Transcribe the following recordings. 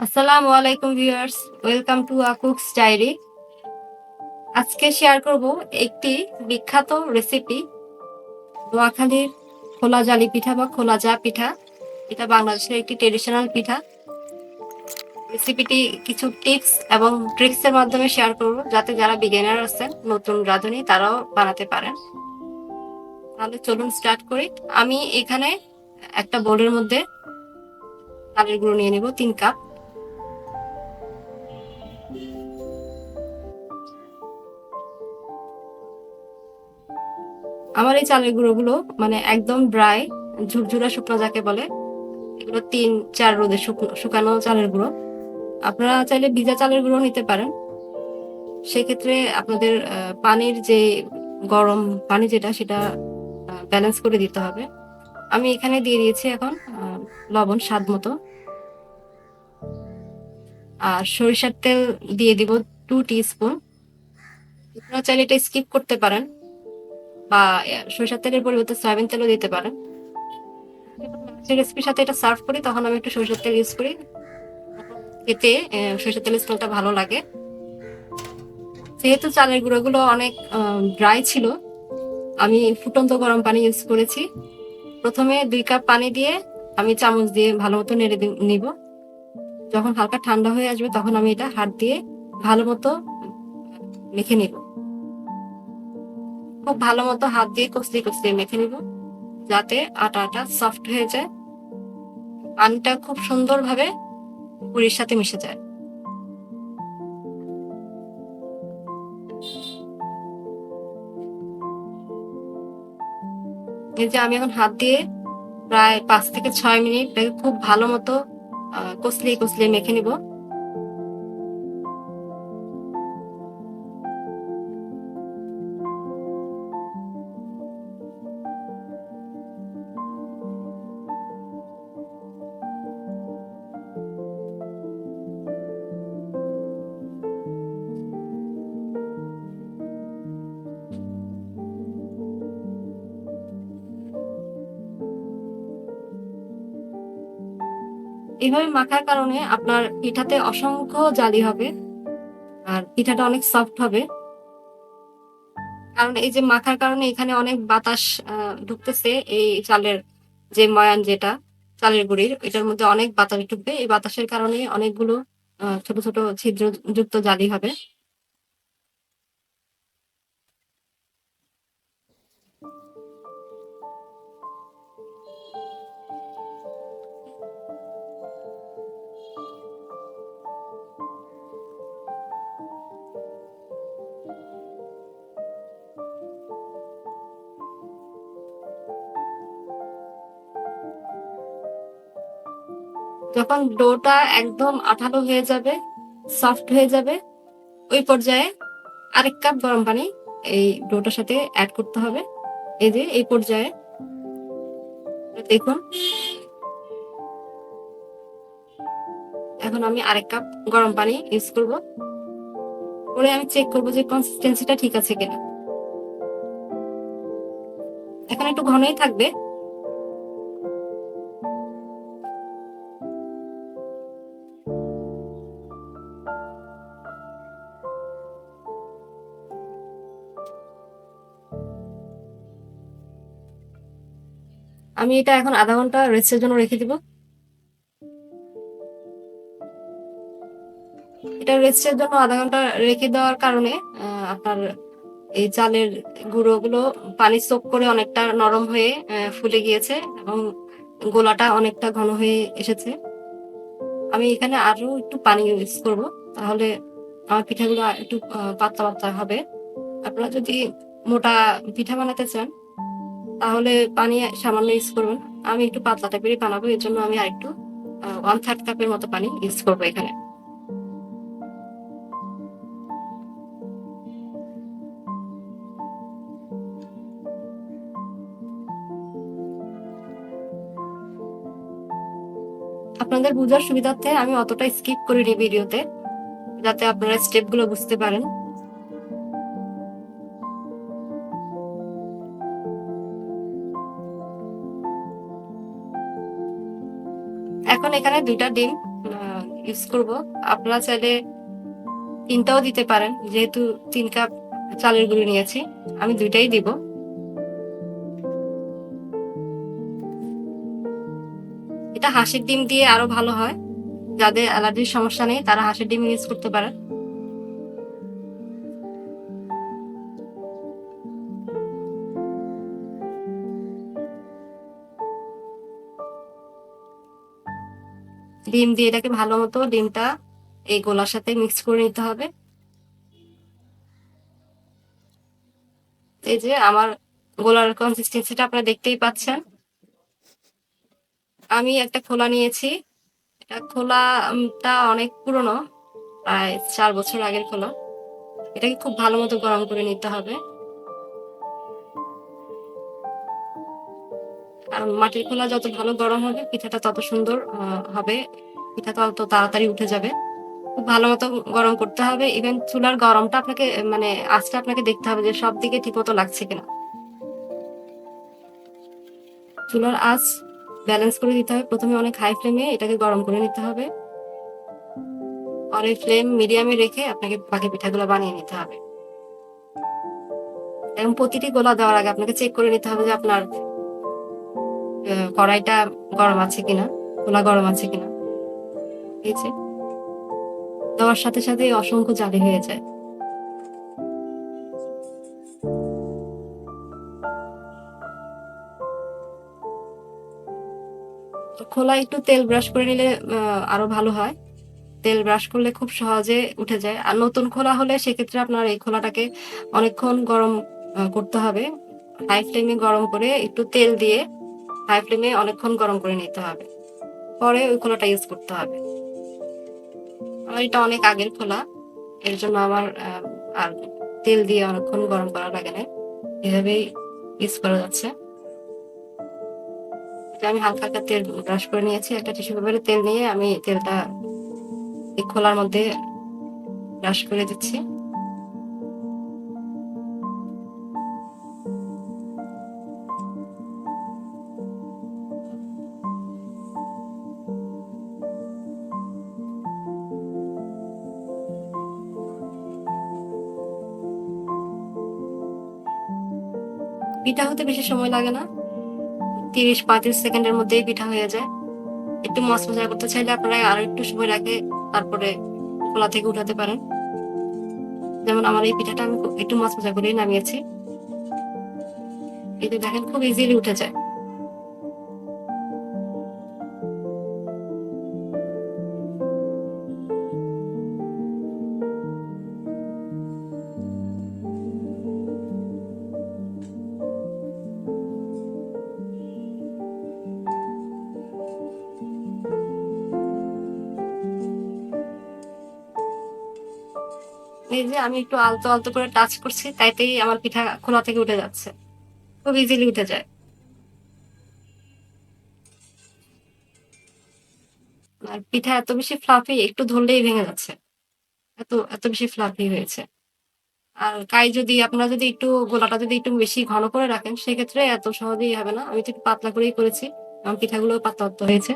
আসসালামু আলাইকুম viewers, welcome to Cook's Diary. আজকে শেয়ার করব একটি বিখ্যাত রেসিপি, নোয়াখালীর খোলা জালি পিঠা বা খোলা জা পিঠা। এটা বাংলাদেশের একটি ট্রেডিশনাল পিঠা। রেসিপিটি কিছু টিপস এবং ট্রিক্সের মাধ্যমে শেয়ার করব, যাতে যারা বিগিনার আছেন, নতুন রাঁধুনি, তারাও বানাতে পারেন। তাহলে চলুন স্টার্ট করি। আমি এখানে একটা বোলের মধ্যে চালের গুঁড়ো নিয়ে নেব 3 কাপ। আমার এই চালের গুঁড়োগুলো মানে একদম ড্রাই, ঝুরঝুরা শুকনো যাকে বলে, এগুলো 3-4 রোদে শুকানো চালের গুঁড়ো। আপনারা চাইলে ভিজা চালের গুঁড়ো নিতে পারেন। সেক্ষেত্রে আপনাদের পানির যে গরম পানি যেটা, সেটা ব্যালেন্স করে দিতে হবে। আমি এখানে দিয়ে দিয়েছি এখন লবণ স্বাদ মতো, আর সরিষার তেল দিয়ে দিব 2 টিস্পুন। আপনারা চাইলে এটা স্কিপ করতে পারেন, বা সরিষার তেলের পরিবর্তে সয়াবিন তেলও দিতে পারেন। রেসিপির সাথে এটা সার্ভ করি, তখন আমি একটু সরিষার তেল ইউজ করি, এতে সরিষার তেলের স্মেলটা ভালো লাগে। যেহেতু চালের গুঁড়োগুলো অনেক ড্রাই ছিল, আমি ফুটন্ত গরম পানি ইউজ করেছি। প্রথমে 2 কাপ পানি দিয়ে আমি চামচ দিয়ে ভালো মতো নেড়ে নিব। যখন হালকা ঠান্ডা হয়ে আসবে, তখন আমি এটা হাত দিয়ে ভালো মতো মেখে নিব। খুব ভালো মতো হাত দিয়ে কষলিয়ে কষলিয়ে মেখে নিব, যাতে আটা সফট হয়ে যায়, পানিটা খুব সুন্দরভাবে পুরির সাথে মিশে যায়। এই যে আমি এখন হাত দিয়ে প্রায় 5 থেকে 6 মিনিট খুব ভালো মতো কষলিয়ে কষলিয়ে মেখে নিব। এভাবে মাখার কারণে আপনার পিঠাতে অসংখ্য জালি হবে, আর পিঠাটা অনেক সফট হবে। কারণ এই যে মাখার কারণে এখানে অনেক বাতাস ঢুকতেছে। এই চালের যে ময়ান, যেটা চালের গুঁড়ির, এটার মধ্যে অনেক বাতাস ঢুকবে। এই বাতাসের কারণে অনেকগুলো ছোট ছোট ছিদ্র যুক্ত জালি হবে। যখন ডোটা একদম আঠালো হয়ে যাবে, সফট হয়ে যাবে, ওই পর্যায়ে আরেক কাপ গরম পানি এই ডোটার সাথে অ্যাড করতে হবে। এই যে এই পর্যায়ে দেখুন, এখন আমি আরেক কাপ গরম পানি ইউজ করব, করে আমি চেক করব যে কনসিস্টেন্সিটা ঠিক আছে কিনা। এখন একটু ঘনই থাকবে। আমি এটা এখন আধা ঘন্টা রেস্টের জন্য রেখে দিব। এটা রেস্টের জন্য আধা ঘন্টা রেখে দেওয়ার কারণে আপনার এই চালের গুঁড়োগুলো পানি সোক করে অনেকটা নরম হয়ে ফুলে গিয়েছে, এবং গোলাটা অনেকটা ঘন হয়ে এসেছে। আমি এখানে আরো একটু পানি ইউজ করব, তাহলে আমার পিঠাগুলো একটু পাতলা পাতলা হবে। আপনারা যদি মোটা পিঠা বানাতে চান, তাহলে পানি সামান্য ইউজ করবেন। আমি একটু পাতলা টাইপেরই বানাবো, এর জন্য আমি আরেকটু 1/3 কাপের মতো পানি ইউজ করবো এখানে। আপনাদের বোঝার সুবিধার্থে আমি অতটা স্কিপ করিনি ভিডিওতে, যাতে আপনারা স্টেপ গুলো বুঝতে পারেন। এখন এখানে 2টা ডিম ইউজ করব। আপনারা চাইলে ৩ টাও দিতে পারেন। যেহেতু ৩ কাপ চালের গুঁড়ি নিয়েছি, আমি ২ টাই দিব। এটা হাঁসের ডিম দিয়ে আরো ভালো হয়। যাদের অ্যালার্জির সমস্যা নেই তারা হাঁসের ডিম ইউজ করতে পারেন। ডিম দিয়ে এটাকে ভালো মতো ডিমটা এই গোলার সাথে মিক্স করে নিতে হবে। এই যে আমার গোলার কনসিস্টেন্সিটা আপনারা দেখতেই পাচ্ছেন। আমি একটা খোলা নিয়েছি। এটা খোলাটা অনেক পুরনো, প্রায় ৪ বছর আগের খোলা। এটাকে খুব ভালো মতো গরম করে নিতে হবে। কারণ মাটির খোলা যত ভালো গরম হবে পিঠাটা তত সুন্দর হবে। পিঠা তত তাড়াতাড়ি উঠে যাবে। খুব ভালো মতো গরম করতে হবে। ইভেন চুলার গরমটা আপনাকে মানে আঁচটা আপনাকে দেখতে হবে যে সব দিকে ঠিকমতো লাগছে কিনা। চুলার আঁচ ব্যালেন্স করে দিতে হবে। প্রথমে অনেক হাই ফ্লেমে এটাকে গরম করে নিতে হবে। পরে ফ্লেম মিডিয়ামে রেখে আপনাকে বাকি পিঠাগুলো বানিয়ে নিতে হবে। এবং প্রতিটি গোলা দেওয়ার আগে আপনাকে চেক করে নিতে হবে যে আপনার কড়াইটা গরম আছে কিনা, খোলা গরম আছে কিনা। এই যে দেওয়ার সাথে সাথে অসংখ্য জালি হয়ে যায়। তো খোলায় একটু তেল ব্রাশ করে নিলে আরো ভালো হয়। তেল ব্রাশ করলে খুব সহজে উঠে যায়। আর নতুন খোলা হলে সেক্ষেত্রে আপনার এই খোলাটাকে অনেকক্ষণ গরম করতে হবে। হাই ফ্লেমে গরম করে একটু তেল দিয়ে হাই ফ্লেমে অনেকক্ষণ গরম করে নিতে হবে। পরে ওই খোলাটা ইউজ করতে হবে। আমার এটা অনেক আগের খোলা। এর জন্য আমার আর তেল দিয়ে অনেকক্ষণ গরম করা লাগে না। এভাবেই ইউজ করা যাচ্ছে। আমি হালকা হালকা তেল ব্রাশ করে নিয়েছি। একটা টিস্যু পেপারে তেল নিয়ে আমি তেলটা এই খোলার মধ্যে ব্রাশ করে দিচ্ছি। পিঠা হতে বেশি সময় লাগে না। ৩০-৩৫ সেকেন্ডের মধ্যেই পিঠা হয়ে যায়। একটু মচমচা করতে চাইলে আপনারা আরো একটু সময় রাখে তারপরে খোলা থেকে উঠাতে পারেন। যেমন আমার এই পিঠাটা আমি একটু মচমচা করেই নামিয়েছি। এই যে দেখেন খুব ইজিলি উঠে যায়। এই যে আমি একটু আলতো আলতো করে টাচ করছি তাইতেই আমার পিঠা খোলা থেকে উঠে যাচ্ছে। খুব ইজিলি উঠে যায়। আর পিঠা এত বেশি ফ্লাফি একটু ধরলেই ভেঙে যাচ্ছে। এত এত বেশি ফ্লাফি হয়েছে। আর যদি আপনারা যদি একটু গোলাটা যদি একটু বেশি ঘন করে রাখেন সেক্ষেত্রে এত সহজেই হবে না। আমি তো একটু পাতলা করেই করেছি। আমার পিঠাগুলো পাতলা পাতলা হয়েছে।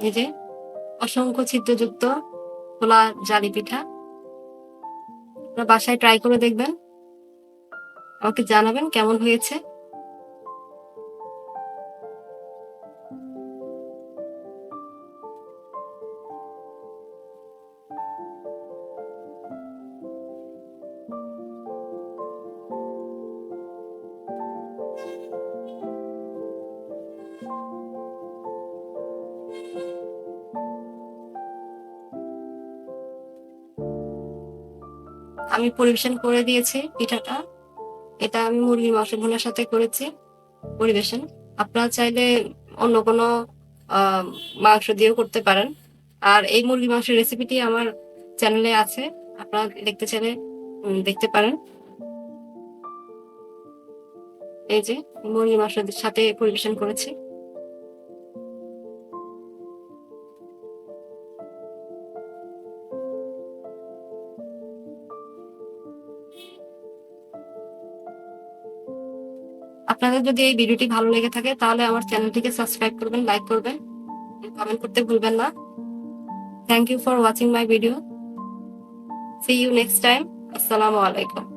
এই যে অসংখ্য ছিদ্রযুক্ত খোলা জালি পিঠা। আপনারা বাসায় ট্রাই করে দেখবেন। আমাকে জানাবেন কেমন হয়েছে। আমি পরিবেশন করে দিয়েছি পিঠাটা। এটা আমি মুরগির মাংস ভুনার সাথে করেছি পরিবেশন। আপনারা চাইলে অন্য কোনো আহ মাংস দিয়েও করতে পারেন। আর এই মুরগির মাংসের রেসিপিটি আমার চ্যানেলে আছে। আপনারা দেখতে চাইলে দেখতে পারেন। এই যে মুরগির মাংসের সাথে পরিবেশন করেছি। আপনাদের যদি এই ভিডিওটি ভালো লেগে থাকে তাহলে আমার চ্যানেলটিকে সাবস্ক্রাইব করবেন, লাইক করবেন, কমেন্ট করতে ভুলবেন না। Thank you for watching my video. See you next time. আসসালামু আলাইকুম।